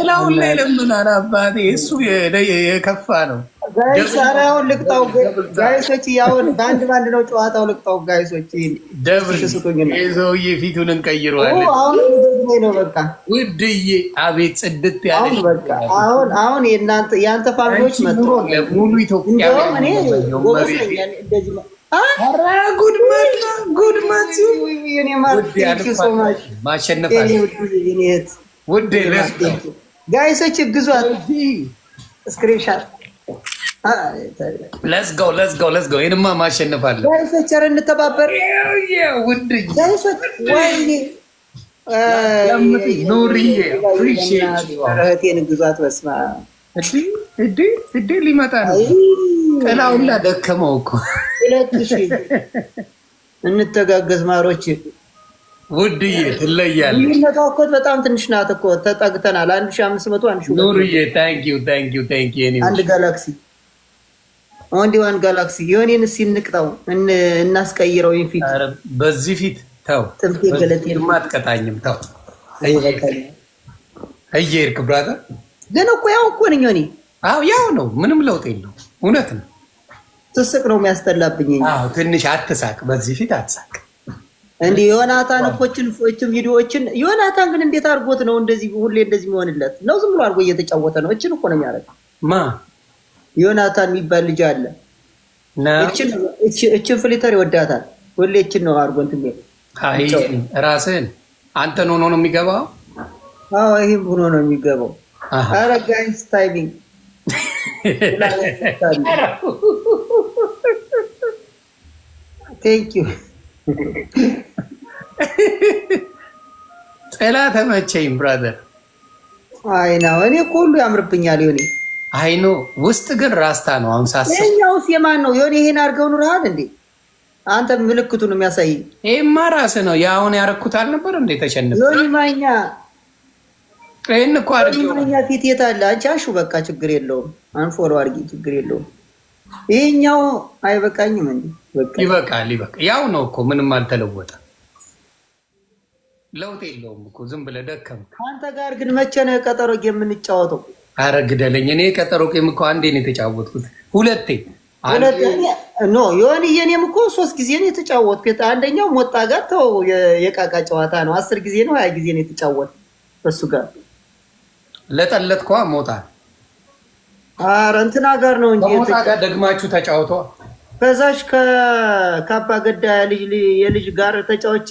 ጥላውን ላይ ለምን አባቴ እሱ የከፋ ነው ጋይስ አራውን ልቅጣው ጋይሶች ያውን ባንድ ነው ጨዋታው ልቅጣው ጋይሶች ደብል የዘውዬ ፊቱን እንቀይረዋለን አሁን ነው በቃ ውድዬ አቤት ጽድት ያለ አሁን በቃ አሁን ያንተ ፋሚሊዎች መጥቶ ሙሉ ኢትዮጵያ እኔ እንደዚህ አራ ጉድ ማት የኔ ማለት ማሸነፍ አለ ውድ ጋይሶች ግዟት ስክሪንሻት let's go ይሄንማ ማሸነፍ አለ ጋይሶች ኧረ እንተባበር ውድ ጋይሶች ወይኔ ኑሪዬ appreciate you እህቴን ግዟት በስማ እዴ ሊመጣ ነው ጥላውላ ደከመው እኮ 2000 እንተጋገዝ ማሮች ውድዬ ትለያለሽ ይነካውኮት በጣም ትንሽ ናት እኮ ተጠግተናል 1500 1000 ኑሪዬ thank you አንድ ጋላክሲ only one galaxy የኔን ሲንቅጣው እናስቀይረው ኢንፊት አረ በዚህ ፊት ተው ማትቀጣኝም ተው አየርክ ብራዘር ግን እኮ ያው እኮ ነኝ እኔ አው ያው ነው ምንም ለውጥ የለው እውነት ነው ትስቅ ነው የሚያስተላብኝ አው ትንሽ አትሳቅ በዚህ ፊት አትሳቅ እንዴ ዮናታን እኮችን ቪዲዮዎችን ዮናታን ግን እንዴት አርጎት ነው እንደዚህ ሁሌ እንደዚህ የሚሆንለት ነው ዝም ብሎ አርጎ እየተጫወተ ነው እችን እኮ ነው የሚያደርገው ማ ዮናታን የሚባል ልጅ አለ እችን ፍሊተር ይወዳታል ሁሌ እችን ነው አርጎ እንትን አይ ራስን አንተ ነው የሚገባው አዎ ይሄም ሆኖ ነው የሚገባው አረ ጋይስ ታይሚንግ thank you ጥላ ተመቸኝ ብራዘር አይ ነው እኔ ሁሉ ያምርብኛል ይሁን አይ ነው ውስጥ ግን ራስታ ነው አሁን ሳስብ የኛውስ የማን ነው ይሁን ይሄን አርገው ኑርሃል እንዴ አንተ ምልክቱን የሚያሳይ ኤማ ራስ ነው ያውን ያረኩት አልነበር እንዴ ተሸነፈ ይሁን ማኛ ይሄን እኮ አርገው ማኛ ፊት የታለ አቻሹ በቃ ችግር የለውም አንፎሎ አርጊ ችግር የለውም ይሄኛው አይበቃኝም እንዴ በቃ ይበቃል ያው ነው እኮ ምንም አልተለወጠ ለውጥ የለውም እኮ ዝም ብለ ደከም አንተ ጋር ግን መቼ ነው ቀጠሮ የምንጫወተው አረግደለኝ እኔ ቀጠሮ እኮ አንዴ ነው የተጫወትኩት ሁለቴ ኖ የሆነ የኔም እኮ 3 ጊዜ ነው የተጫወትኩት አንደኛው ሞጣ ጋር ተው የቃቃ ጨዋታ ነው 10 ጊዜ ነው 20 ጊዜ ነው የተጫወት በሱ ጋር ለጠለጥኳ ሞጣ አረ እንትና ጋር ነው እንጂ ሞጣ ጋር ደግማችሁ ተጫውቶ በዛሽ ከካባ ገዳ የልጅ ጋር ተጫውቼ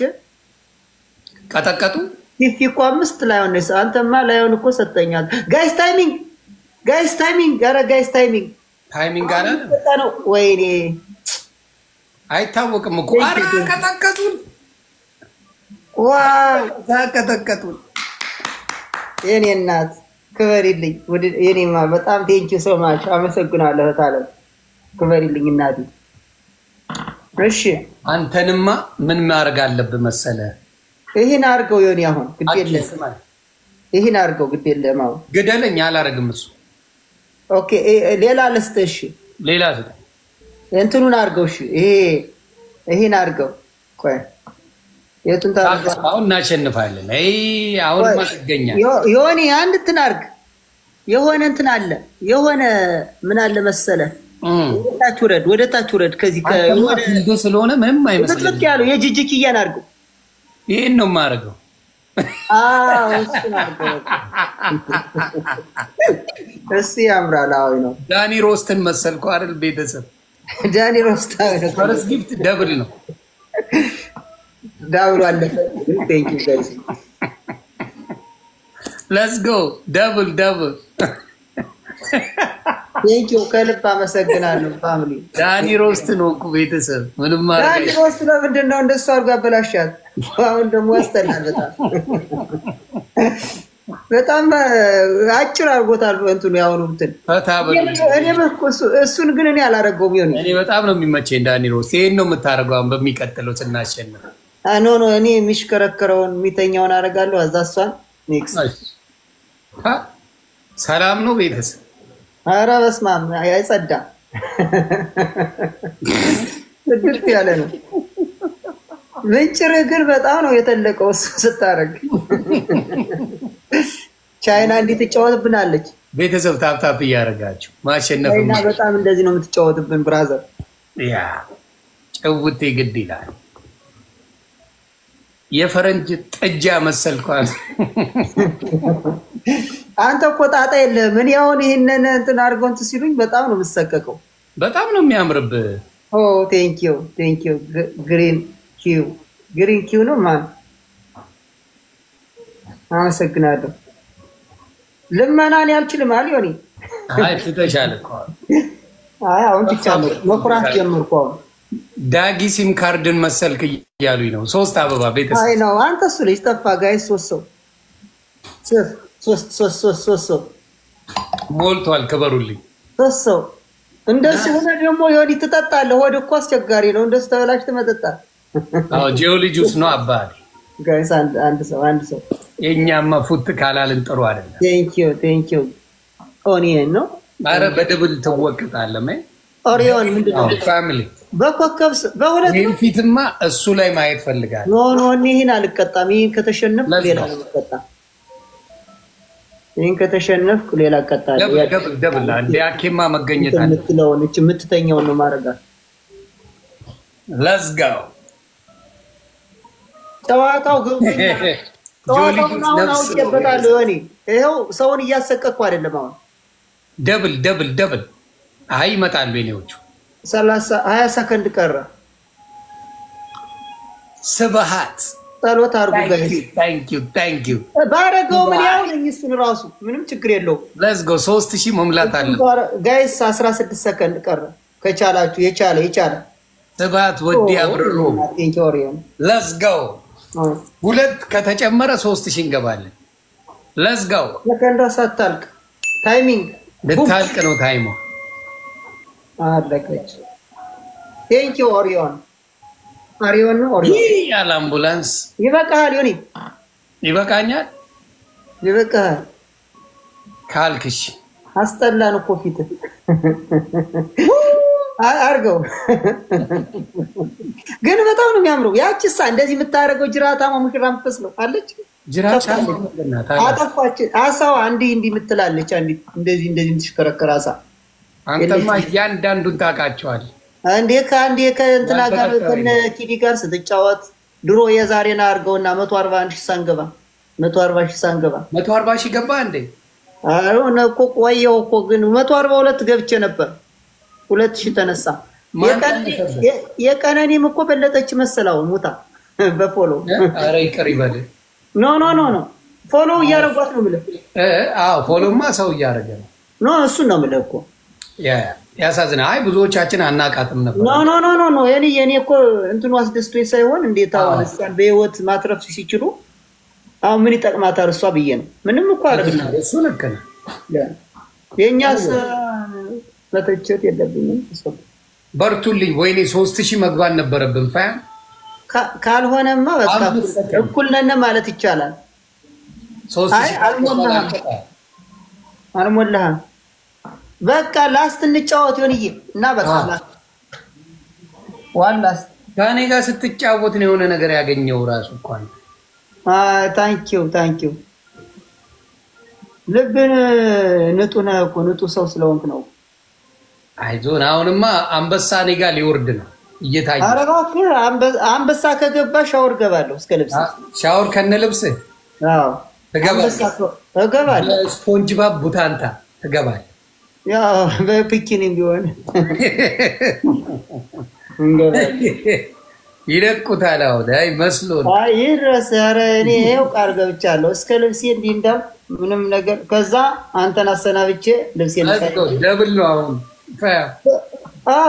ቀጠቀጡ ፊፊ 5 ላይ ሆነስ አንተማ ላይሆን እኮ ሰጠኛል ጋይስ ታይሚንግ ጋራ ጋይስ ታይሚንግ አለ ነው ወይኔ አይታወቅም እኮ አረ ቀጠቀጡን ዋው ቀጠቀጡን የኔ እናት ክበሪልኝ የኔማ በጣም ቴንኪ ሶ ማች አመሰግናለሁ ታለም ክበሪልኝ እናቴ እሺ አንተንማ ምን ማድረግ አለብህ መሰለ ይሄን አርገው የኔ አሁን ግዴለ ይሄን አርገው ግዴለ ማው ገደለኝ አላረግም እሱ ኦኬ ሌላ ለስተሽ ሌላ ዘጠ እንትኑን አርገው እሺ ይሄን አርገው ቆይ የቱን ታርገው አሁን እናሸንፋለን አይ አሁን ማስገኛ የሆነ አንድ ትናርግ የሆነ እንትን አለ የሆነ ምን አለ መሰለ ወደ ታች ውረድ ከዚህ ከወደ ስለሆነ ምንም አይመስልም ትክክል ያለው የጂጂኪያን አርገው ይሄን ነው ማረገው እሱ ያምራል አዎ ነው ዳኒ ሮስትን መሰልኩ አይደል ቤተሰብ ዳኒ ሮስት ነው ፈርስ ጊፍት ደብል ነው ዳብሉ አለ ቴንክ ዩ ጋይስ ሌትስ ጎ ደብል ቴንክ ዩ ከልብ አመሰግናለሁ ፋሚሊ ዳኒ ሮስት ነው እኮ ቤተሰብ ምንም ማረግ ዳኒ ሮስት ለምንድን ነው እንደሱ አርጋ በላሻት አሁን ደግሞ ያስተናግዳል በጣም አጭር አርጎታል እንትኑ ያውኑ እንትን እኔ እሱን ግን እኔ አላረገውም ይሁን እኔ በጣም ነው የሚመቸኝ ዳኒ ሮስት ይሄን ነው የምታረገው አሁን በሚቀጥለው ስናሸንፍ ኖ እኔ የሚሽከረከረውን የሚተኛውን አረጋለሁ አዛሷን ኔክስት ሰላም ነው ቤተሰብ ኧረ በስመ አብ አይጸዳ ድርት ያለ ነው ምንጭር ግን በጣም ነው የተለቀው እሱ ስታረግ ቻይና እንዴት ትጫወትብናለች? ቤተሰብ ታፕታፕ እያደረጋችሁ ማሸነፍ ቻይና በጣም እንደዚህ ነው የምትጫወትብን ብራዘር። ያ ጭውቴ ግድ ይላል። የፈረንጅ ጠጃ መሰልኳል። አንተ እኮ ጣጣ የለህም። እኔ አሁን ይሄንን እንትን አድርገው እንትን ሲሉኝ በጣም ነው የምሰቀቀው። በጣም ነው የሚያምርብህ። ኦ ቴንክ ዩ ግሪን ኪው ነው ማን አመሰግናለሁ። ልመናን ያልችልም አልዮኒ አይ ትተሻለ እኮ። አይ አሁን ትቻለህ መኩራት ጀመርኩ። አሁን ዳጊ ሲም ካርድን መሰልክ እያሉኝ ነው። 3 አበባ ቤተሰብ አይ ነው አንተ እሱ ልጅ ጠፋ ጋይስ። 3 ሰው ሞልቷል። ክበሩልኝ 3 ሰው እንደዚህ ሆነ ደግሞ ይሆን ትጠጣለህ። ሆድ እኮ አስቸጋሪ ነው። እንደሱ ተበላሽ ትመጠጣ። አዎ ጂኦሎጂስ ነው አባቴ ጋይስ። አንድ ሰው የኛማ ፉት ካላልን ጥሩ አይደለም። ቴንክ ዩ ኦኒየን ነው። አረ በደብል ተወቅጣለህ ማለት ኦሪዮን ምንድነው? ፋሚሊ በኮከብ በሁለት ይሄን ፊትማ እሱ ላይ ማየት ፈልጋለሁ። ኖ ይሄን አልቀጣም። ይሄን ከተሸነፍኩ ሌላ ነው የምቀጣው። ይሄን ከተሸነፍኩ ሌላ እቀጣለሁ። ደብል አንዴ አኬማ መገኘት አለ። የምትለውን እቺ የምትተኛውን ነው ማረጋት። ሌትስ ጎ ተዋጣው ግብኝ ተዋጣው ነው ይበታል። ወኒ ይሄው ሰውን እያሰቀቅኩ አይደለም። አሁን ደብል አይ ይመጣል። በኔዎቹ 20 ሰከንድ ቀረ። ስብሃት ጸሎት አርጉ ጋይስ። ታንክ ዩ ባረገው ምን ያው ነኝ። እሱን ራሱ ምንም ችግር የለው። ሌትስ ጎ 3000 መሙላት አለ ጋይስ። 16 ሰከንድ ቀረ። ከቻላችሁ የቻለ ስብሃት ወዲ አብረሩ። ሌትስ ጎ 2 ከተጨመረ 3000 እንገባለን። ሌትስ ጎ ሰከንዷ ሳታልቅ ታይሚንግ ልታልቅ ነው ታይሙ። አለቀች። ቴንክ ዩ ኦሪዮን ነው ያለ አምቡላንስ ይበቃል። ዮኒ ይበቃኛል። ካልክሽ አስጠላን እኮ ፊት አርገው ግን በጣም ነው የሚያምረው። ያቺሳ እንደዚህ የምታረገው ጅራታማ ሙሽራ የምትመስለው አለች። ጅራታማ አጠፋች። አሳው አንዲ የምትላለች አንዲ እንደዚህ የምትሽከረከር አሳ። አንተማ እያንዳንዱን ታውቃቸዋል። አንዴ ከእንትና ጋር ከነ ኪዲ ጋር ስትጫወት ድሮ የዛሬና አርገውና 141 ሳንገባ 140 ሺህ ገባ እንዴ? አዎ ነኮ ቆየው እኮ ግን 142 ገብቼ ነበር። 2000 ተነሳ። የቀነኒም እኮ በለጠች መሰላው ሙታ በፎሎ። አረ ይቅር ይበል። ኖ ፎሎ እያረጓት ነው ማለት። አዎ ፎሎማ ሰው እያረገ ነው። እሱ ነው ማለት እኮ ያሳዝና። አይ ብዙዎቻችን አናቃትም ነበር። ኖ የኔ እኮ እንትኑ አስደስቶኝ ሳይሆን እንዴት አሁን እሷን በህይወት ማትረፍ ሲችሉ አሁን ምን ይጠቅማታል እሷ ብዬ ነው። ምንም እኮ አይደለም። እሱ ልክ ነው። የኛስ መተቸት የለብኝም። በርቱልኝ። ወይኔ 3000 መግባት ነበረብን። ካልሆነማ በቃ እኩል ነን ማለት ይቻላል። 3000 አልሞላህም። በቃ ላስት እንጫወት ይሆንዬ እና በቃ ዋላስ ከኔ ጋር ስትጫወት ነው የሆነ ነገር ያገኘው ራሱ እንኳን። ታንክ ዩ ልብን ንጡና እኮ ንጡ ሰው ስለሆንክ ነው። አይዞን። አሁንማ አንበሳ እኔ ጋር ሊወርድ ነው እየታየ። ኧረ እባክህ አንበሳ ከገባ ሻወር ገባለሁ። እስከ ልብስ ሻወር ከነ ልብስ አዎ እገባለሁ። ስፖንጅ ባብ ቡታንታ ትገባለህ። ያው በፒኪኒ ቢሆን ይለቁታል። አዎ ዳይ መስሎ አይ ይረስ። ኧረ እኔ ይኸው ቃል ገብቻለሁ እስከ ልብሴ እንዲህ እንዳል ምንም ነገር። ከዛ አንተን አሰናብቼ ልብሴ ደብል ነው አሁን።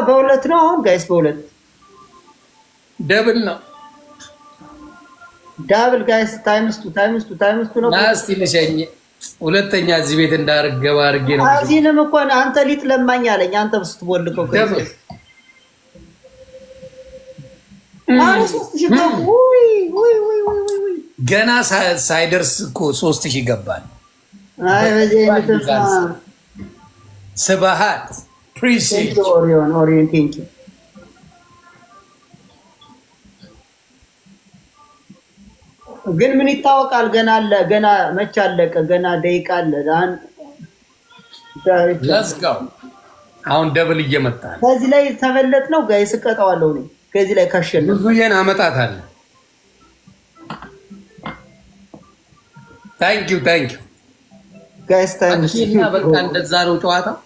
በሁለት ነው አሁን ጋይስ፣ በሁለት ደብል ነው። ዳብል ጋይስ ታይምስ ቱ ነው። ናስቲ ልሸኝ ሁለተኛ እዚህ ቤት እንዳርገባ አርጌ ነው። አዚንም እኮ አንተ ሊጥ ለማኝ አለኝ። አንተ ስትቦልከው ገና ሳይደርስ እኮ 3000 ገባል። አይ በዚህ ስብሃት appreciate Orion thank you። ግን ምን ይታወቃል? ገና አለ፣ ገና መች አለቀ? ገና ደቂቃ አለ። let's go አሁን ደብል እየመጣ ነው። ከዚህ ላይ ተበለጥ ነው ጋይስ፣ እቀጣዋለሁ ነው። ከዚህ ላይ ካሸነፈ ብዙዬን አመጣታለሁ። thank you ጋይስ ታንክስ። በቃ እንደዛ ነው ጨዋታው።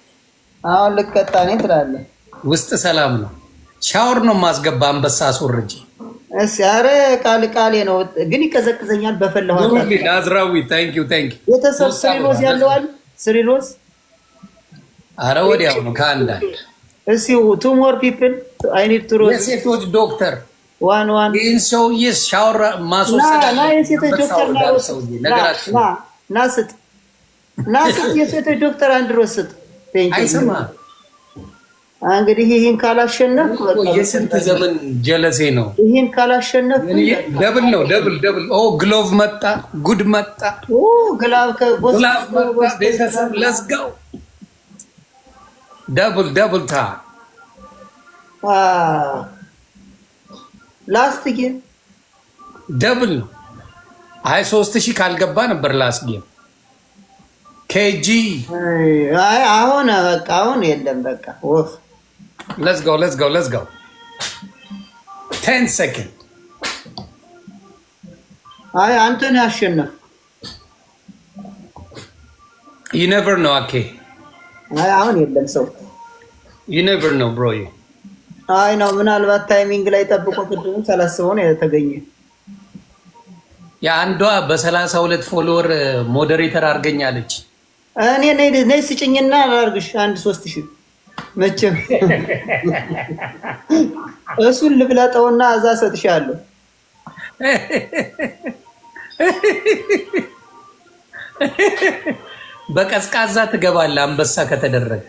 አሁን ልቀጣ ነኝ ትላለህ። ውስጥ ሰላም ነው። ሻወር ነው ማስገባ አንበሳ አስወርጂ። እሺ ኧረ ቃሌ ነው ግን ይቀዘቅዘኛል በፈለኋት። ኑሩሊ ናዝራዊ thank you የተሰብ ስሪሮዝ ያለዋል ስሪሮዝ ኧረ ወዲያው ነው ከአንዳንድ እሺ two more people I need to roll የሴቶች ዶክተር one ይህን ሰውዬ ሻወር ማስወሰድ ና የሴቶች ዶክተር ናስጥ የሴቶች ዶክተር አንድ ሮስጥ አይሰማ እንግዲህ ይሄን ካላሸነፍ የስንት ዘመን ጀለሴ ነው። ይሄን ካላሸነፍ ደብል ነው ደብል ኦ ግሎቭ መጣ ጉድ መጣ ኦ ግላቭ ከቦስ ቤተሰብ let's go ደብል ታ ላስት ጌም ደብል ነው። አይ 3000 ካልገባ ነበር ላስት ጌም ኬጂ አይ አሁን በቃ አሁን የለም በቃ ወፍ let's go 10 seconds አይ አንተ ነህ ያሸነፍ you never know okay አይ አሁን የለም ሰው you never know bro አይ ነው ምናልባት ታይሚንግ ላይ ጠብቆ ቅድም 30 ነው የተገኘ ያንዷ በ32 ፎሎወር ሞዴሬተር አርገኛለች። እኔ ነይ ስጭኝና አርግሽ አንድ 3000 መቼም እሱን ልብላጠውና አዛ ሰጥሻለሁ። በቀዝቃዛ ትገባለህ አንበሳ ከተደረገ።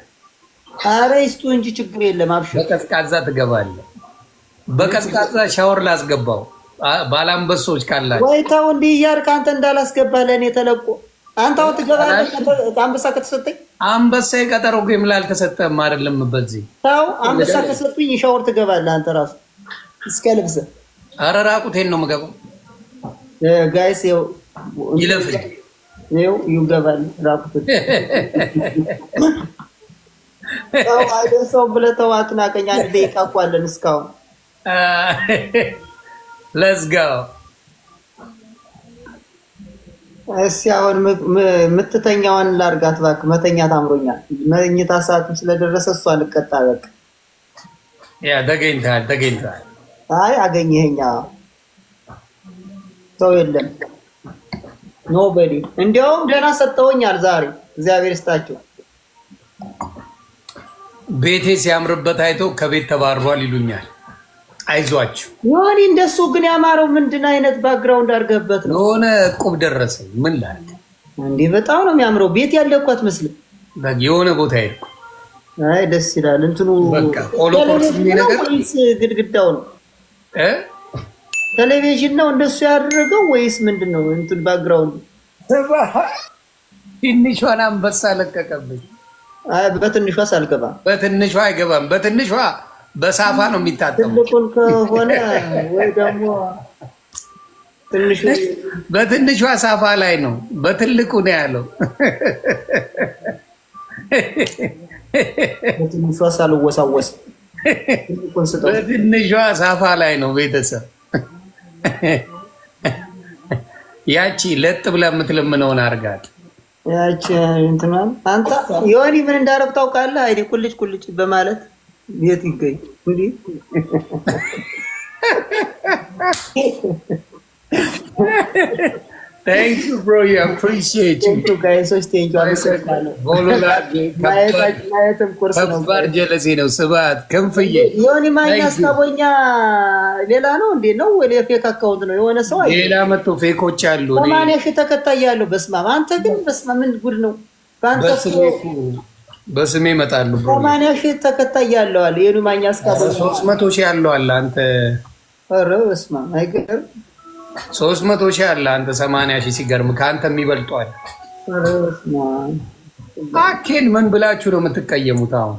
አረ ይስጡ እንጂ ችግር የለም አብሽር። በቀዝቃዛ ትገባለህ። በቀዝቃዛ ሻወር ላስገባው ባላንበሶች ካላችሁ ወይ ታው እንዲህ እያልክ አንተ እንዳላስገባ ለኔ ተለቆ አንተው ትገባለህ። አንበሳ ከተሰጠኝ አንበሳ የቀጠሮ ጌም ላይ አልተሰጠም አይደለም። በዚህ ታው አንበሳ ከተሰጠኝ ሻወር ትገባለህ አንተ ራሱ እስከ ልብስ። አረ ራቁቴን ነው የምገባው ጋይስ ይለፍ ይገባል ራቁቴን ታው አይደሰው ብለተው አትናቀኝ። አንድ ደቂቃ እኮ አለን እስካሁን let's go እሺ አሁን ምትተኛውን ላርጋት እባክህ። መተኛት አምሮኛል። መኝታ ሰዓት ስለደረሰ እሷ ልቀጣ በቃ ያ ተገኝታል አይ አገኘኸኛ ሰው የለም ኖበዲ። እንዲያውም ደህና ሰጠውኛል ዛሬ እግዚአብሔር ይስጣቸው። ቤቴ ሲያምርበት አይቶ ከቤት ተባሯል ይሉኛል። አይዟችሁ ዮኒ እንደሱ ግን ያማረው ምንድን አይነት ባክግራውንድ አድርገበት ነው? የሆነ ቁብ ደረሰኝ ምን ላድርግ እንዴ በጣም ነው የሚያምረው። ቤት ያለኩ አትመስልም። የሆነ ቦታ ሄድኩ። አይ ደስ ይላል። እንትኑ በቃ ኦሎኮርስ ነገር ግድግዳው ነው ቴሌቪዥን ነው እንደሱ ያደረገው ወይስ ምንድነው? እንትን ባክግራውንድ ትንሿን አንበሳ ለቀቀብኝ። አይ በትንሿ ሳልገባ በትንሿ አይገባም። በትንሿ በሳፋ ነው የሚታጠበው። ትልቁን ከሆነ ወይ ደግሞ በትንሿ ሳፋ ላይ ነው። በትልቁ ነው ያለው። በትንሿ ሳልወሳወስ በትንሿ ሳፋ ላይ ነው ቤተሰብ። ያቺ ለጥ ብላ የምትለምነውን አርጋት ያቺ እንትናን አንተ ዮኒ ምን እንዳረግ ታውቃለህ? አይዲ ቁልጭ በማለት ቤት ይገኝ እንዴ? Thank you bro, I appreciate you. Thank you guys, thank you. ከባድ ጀለሴ ነው ስባት ክንፍዬ ዮኒ ማኛ አስካቦኛ ሌላ ነው እንዴ? ነው ወይ ፌክ አካውንት ነው የሆነ ሰው አይ ሌላ መጥቶ ፌኮች አሉ። ማን ያሽ ተከታይ ያለው በስማ አንተ ግን በስማ ምን ጉድ ነው? በስሜ ይመጣሉ ብሮ ማን ያሽ ተከታይ ያለው አለ ዮኒ ማኛ አስካቦኛ 300 ሺህ ያለው አለ አንተ ኧረ በስማ አይገርም 300 ሺህ አለ አንተ 80 ሺህ ሲገርም ካንተ የሚበልጧል። ኧረ በስማ አኬን ምን ብላችሁ ነው የምትቀየሙት? አሁን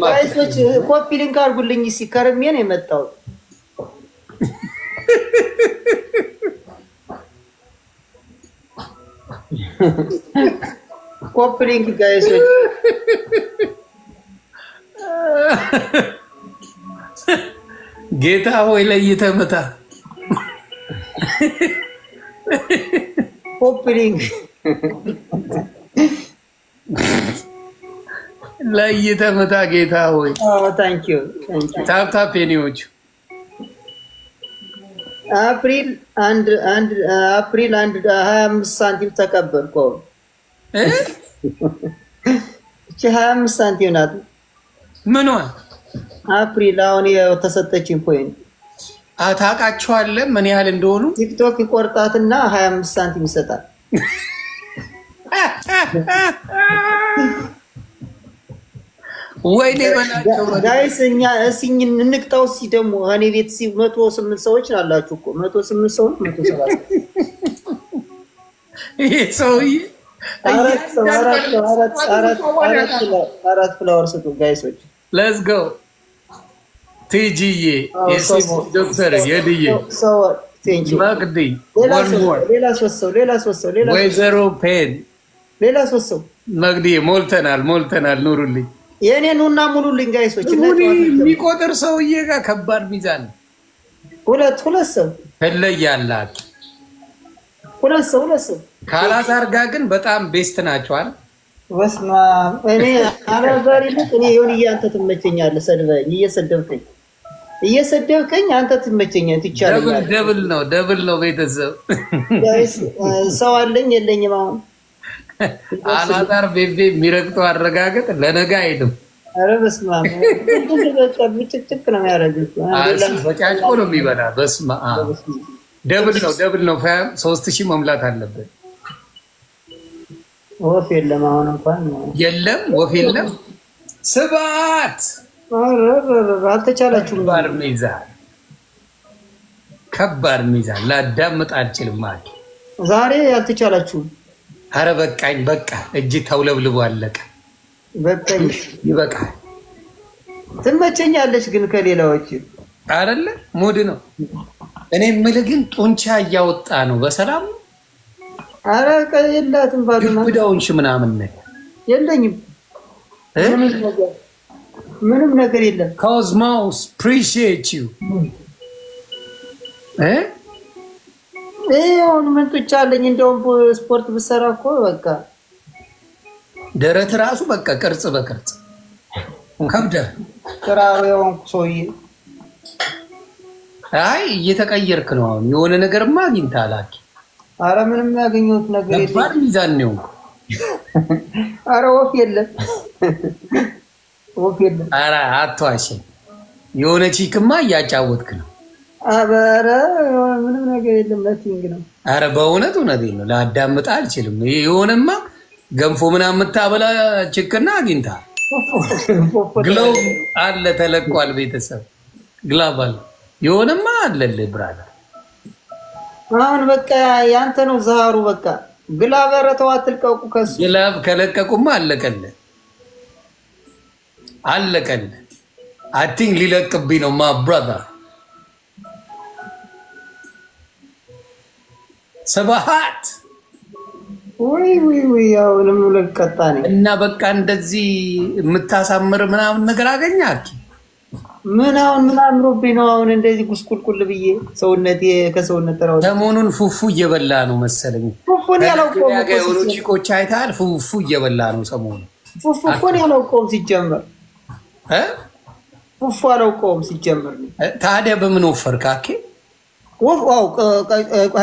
ጋይሶች ኮፒ ሊንክ አድርጉልኝ። ሲከርሜ ነው የመጣው ኮፕሊንግ ጋይስ ጌታ ሆይ ለይተህ ምታ ኮፕሊንግ ለይተህ ምታ ጌታ ሆይ ታንክ ዩ ታፕ ኔዎች አፕሪል አንድ 25 ሳንቲም ተቀበልኩ እቺ 25 ሳንቲም ናት ምኗ አፕሪል አሁን የተሰጠችኝ ፖይንት አታውቃቸዋለህ ምን ያህል እንደሆኑ ቲክቶክ ይቆርጣትና 25 ሳንቲም ይሰጣል ወይኔ በላቸው ጋይስ እኛ እስኝ እንቅጣው ሲ ደግሞ እኔ ቤት ሲ 108 ሰዎች አላችሁ እኮ 108 ሰዎች 107 ይሄ ሰውዬ አራት ፍላወር ስጡ ጋይሶች ሌትስ ጎ ቲጂዬ የሲም ዶክተር የድዬ መቅዲ ሌላ ሶስት ሰው ወይዘሮ ፔን ሌላ ሶስት ሰው መቅዲ ሞልተናል ኑሩልኝ የኔ ኑና ሙሉልኝ ጋይሶች የሚቆጥር ሰውዬ ጋር ከባድ ሚዛን ሁለት ሰው ተለያላት ሁለት ሰው ካላሳር ጋር ግን በጣም ቤስት ናቸዋል ወስማ እኔ አራዛሪ እኔ የሆነ አንተ ትመቸኛለህ ሰድበኝ እየሰደብከኝ አንተ ትመቸኛለህ ትቻለህ ደብል ነው ቤተሰብ ጋይስ ሰው አለኝ የለኝም አሁን አላዛር ቤቤ የሚረግጠው አረጋገጥ ለነገ አይደለም አረ በስማ ብጭጭቅ ነው የሚያደርጉት በጫጭቆ ነው የሚበላ በስማ ደብል ነው 3000 መምላት አለበት ወፍ የለም አሁን እንኳን የለም ወፍ የለም ስባት አልተቻላችሁም ከባድ ሚዛን ላዳምጥ አልችልም ማለት ዛሬ አልተቻላችሁም አረ በቃኝ በቃ እጅ ተውለብልቦ አለቀ በቃኝ ይበቃል ትመቸኛለች ግን ከሌላዎች አይደለ ሙድ ነው እኔ የምልህ ግን ጡንቻ እያወጣ ነው በሰላም አረ ከየላትም ባሉና ወዳውንሽ ምናምን ነገር የለኝም ምንም ነገር የለም ኮዝሞስ appreciate you ይሁን ምን ትቻለኝ እንደውም ስፖርት ብሰራ እኮ በቃ ደረት ራሱ በቃ ቅርጽ በቅርጽ ከብደ ተራው የሆንኩ ሰውዬ አይ እየተቀየርክ ነው አሁን የሆነ ነገርማ አግኝታላክ አረ ምንም ያገኘሁት ነገር የለም ባር ሚዛን ነው አረ ወፍ የለም አረ አትዋሽ የሆነ ቺክማ እያጫወትክ ነው አበረ ምንም ነገር የለም ነቲንግ ነው አረ በእውነት ነው ላዳምጥ አልችልም የሆነማ ገንፎ ምናምን የምታበላ ቺክና አግኝታ ግሎቭ አለ ተለቋል ቤተሰብ ግላባል የሆነማ አለልህ ብራዘር አሁን በቃ ያንተ ነው ዛሩ በቃ ግላበረ ተዋትልቀቁ ከሱ ግላብ ከለቀቁማ አለቀልህ I think ሊለቅብኝ ነው my brother ሰባሃት ወይ አሁንም ለቀጣኔ እና በቃ እንደዚህ የምታሳምር ምናምን ነገር አገኛክ ምን አምሮብኝ ነው አሁን እንደዚህ ጉስቁልቁል ብዬ ሰውነቴ ከሰውነት ተራው ሰሞኑን ፉፉ እየበላ ነው መሰለኝ ፉፉን ያላውቀው ቺኮች አይታል ፉፉ እየበላ ነው ሰሞኑን ፉፉን ያላውቀው ሲጀመር ፉፉ ያላውቀው ሲጀመር ታዲያ በምን ወፈርካኬ ዋው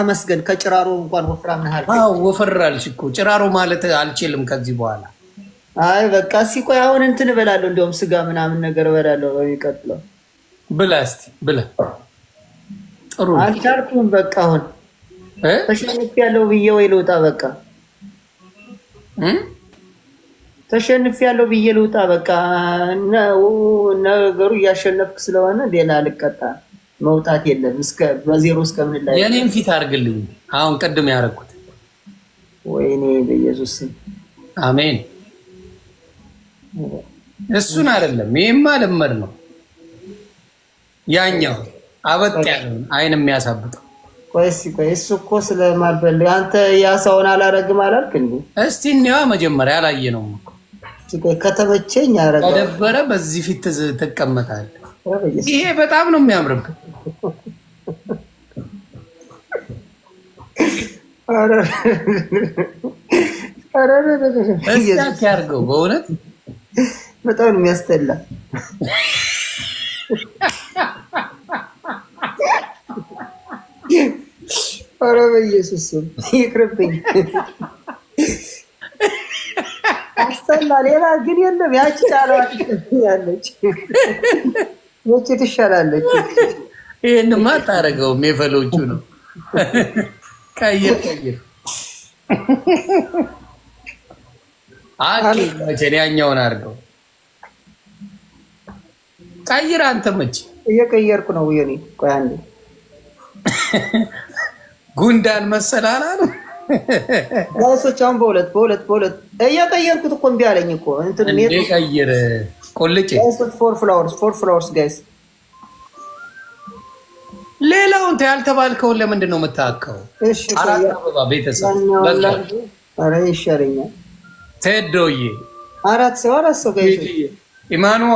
መስገን ከጭራሮ እንኳን ወፍራም ነህ አልከኝ አዎ ወፈራልሽ እኮ ጭራሮ ማለት አልችልም ከዚህ በኋላ አይ በቃ ሲቆይ አሁን እንትን እበላለሁ እንደውም ስጋ ምናምን ነገር እበላለሁ በሚቀጥለው ብላስቲ ብላ ጥሩ አልቻልኩም በቃ አሁን ተሸንፍ ያለው ብዬ ወይ ልውጣ በቃ ተሸንፍ ያለው ብዬ ልውጣ በቃ ነገሩ እያሸነፍክ ስለሆነ ሌላ ልቀጣ መውጣት የለም እስከ በዜሮ እስከ ምን ላይ የኔን ፊት አርግልኝ አሁን ቀድም ያረኩት ወይኔ በኢየሱስ አሜን እሱን አይደለም ይሄማ ለመድ ነው ያኛው አበጥ ያለው አይን የሚያሳብጠው ቆይ እሱ እኮ ስለማልበል አንተ ያሳውን አላረግም አላልክ እንዴ? እስቲ እንየዋ መጀመሪያ አላየነውም እኮ። ከተመቸኝ አረጋው። ተደበረ በዚህ ፊት ተቀመጣለህ። ይሄ በጣም ነው የሚያምርብህ። እስኪ ያርገው በእውነት በጣም ነው የሚያስጠላ። ኧረ በኢየሱስ ይቅርብኝ። አስጠላ። ሌላ ግን የለም። ያቺ ያለች ወጭ ትሻላለች። ይሄንማ አታረገውም። የፈሎቹ ነው። ቀይር መቼ ያኛውን አድርገው። ቀይር አንተ መቼ እየቀየርኩ ነው። የኔ ቆይ አንዴ ጉንዳን መሰላላ ነው። ጋይሶች አሁን በሁለት እየቀየርኩት እኮ እምቢ አለኝ እኮ እንትን ነው ቀይር ቆልጬ ፎር ፍላወርስ ጋይስ። ሌላውን ያልተባልከውን ለምንድን ነው የምታከው? እሺ አራት አበባ ቤተሰብ ኧረ ይሻለኛል። ቴዶዬ አራት ሰው ጋይስ ኢማኑዋ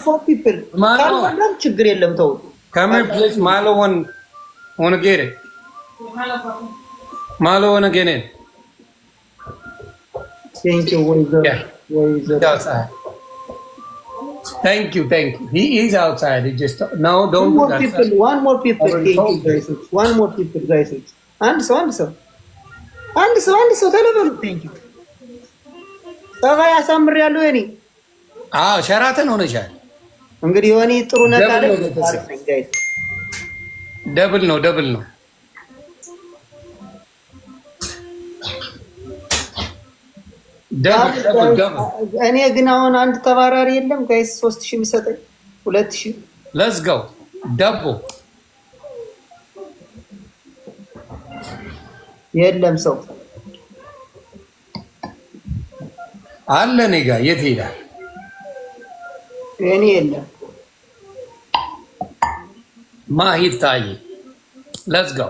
ፎር ፒፕል ማንም ችግር የለም። ተው come here please malo wanna get it malo wanna get it. Thank you. Outside. Thank you. He is outside. He just no don't one more people thank you guys. One more people guys. And so ተለበሉ thank you. ሰባይ አሳምር ያለው እኔ ሸራተን ሆነሻል። እንግዲህ የሆነ ጥሩ ነገር አለ። ደብል ነው ደብል። እኔ ግን አሁን አንድ ተባራሪ የለም ጋይስ 3000 የሚሰጠኝ 2000 let's go ደቦ የለም ሰው አለ እኔ ጋር የት ሄዳል? እኔ የለም ማሂር ታይ let's go።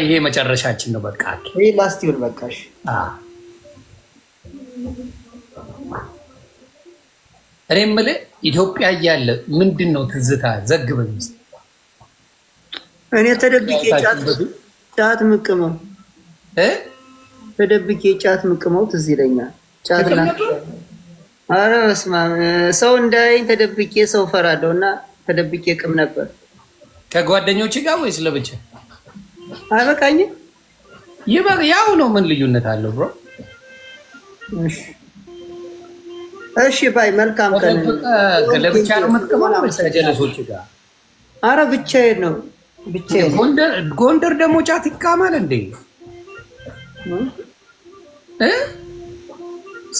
ይሄ መጨረሻችን ነው በቃ። ይሄ ላስት ይሁን በቃሽ። እኔ የምልህ ኢትዮጵያ እያለ ምንድን ነው ትዝታ ዘግበኝ። እኔ ተደብቄ ጫት ምቅመው ትዝ ይለኛል። ጫትና ኧረ በስመ አብ ሰው እንዳይኝ ተደብቄ ሰው ፈራለሁ እና ተደብቄ ቅም ነበር። ከጓደኞች ጋር ወይስ ለብቻ? አይበቃኝም። ያው ነው። ምን ልዩነት አለው ብሮ? እሺ ባይ መልካም ቀን። ለብቻ ነው የምትቀመው ወይስ ከጀለሶች ጋር? ኧረ ብቻዬን ነው ብቻዬን። ጎንደር ደግሞ ጫት ይቃማል እንዴ?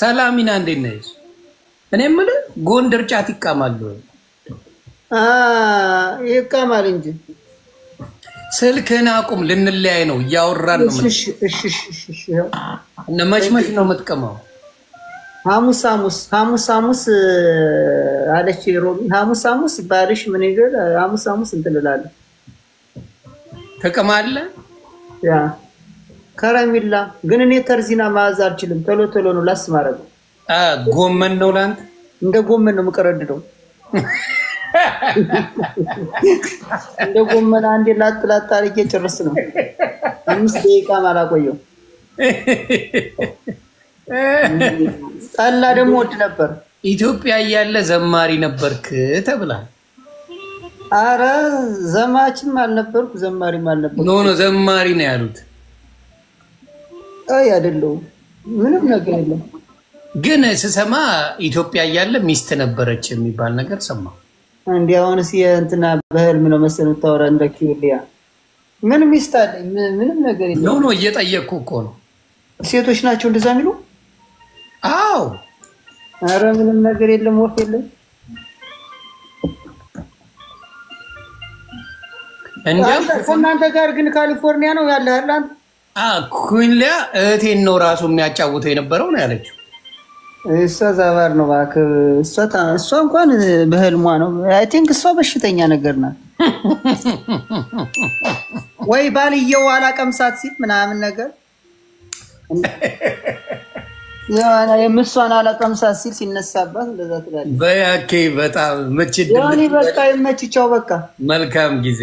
ሰላሚና እንዴት ነሽ? እኔ የምልህ ጎንደር ጫት ይቃማል ወይ? ይቃማል እንጂ። ስልክህን አቁም፣ ልንለያይ ነው። እያወራን ነው። እሺ እነ መች ነው የምትቀመው? ሐሙስ አለች ሮሚ። ሐሙስ ባልሽ ምን ይገል? ሐሙስ እንትን እላለሁ። ትቀማለህ? ያ ከረሚላ ግን እኔ ተርዚና ማዝ አልችልም። ቶሎ ነው ላስ ማረግ። ጎመን ነው ላንተ? እንደ ጎመን ነው የምቀረድደው። እንደ ጎመን አንዴ ላጥ አድርጌ ጨርስ ነው። 5 ደቂቃ አላቆየው። ጠላ ደግሞ ወድ ነበር። ኢትዮጵያ እያለ ዘማሪ ነበርክ ተብሏል። አረ ዘማችም አልነበርኩ ዘማሪም አልነበርኩ። ኖ ዘማሪ ነው ያሉት። አይደለም ምንም ነገር የለም። ግን ስሰማ ኢትዮጵያ እያለ ሚስት ነበረች የሚባል ነገር ሰማሁ። እንዴ አሁንስ የእንትና በህልም ነው መሰለኝ ታወራ እንደ ኪውሊያ ምን ሚስት አለኝ? ምንም ነገር የለም። ኖ እየጠየቅኩ እኮ ነው። ሴቶች ናቸው እንደዛ የሚሉ? አዎ። አረ ምንም ነገር የለም፣ ወፍ የለም። እናንተ ጋር ግን ካሊፎርኒያ ነው ያለ አይደል? ኩንሊያ እህቴን ነው ራሱ የሚያጫውተው የነበረው ነው ያለችው። እሷ ዛባር ነው እባክህ። እሷ እንኳን በህልሟ ነው። አይ ቲንክ እሷ በሽተኛ ነገር ናት። ወይ ባልየው አላቀምሳት ሲል ምናምን ነገር ያና የምሷን አላቀምሳት ሲል ሲነሳባት እንደዛ ትላለች። በያኬ በጣም መችድ ያኔ በቃ ይመችቻው በቃ መልካም ጊዜ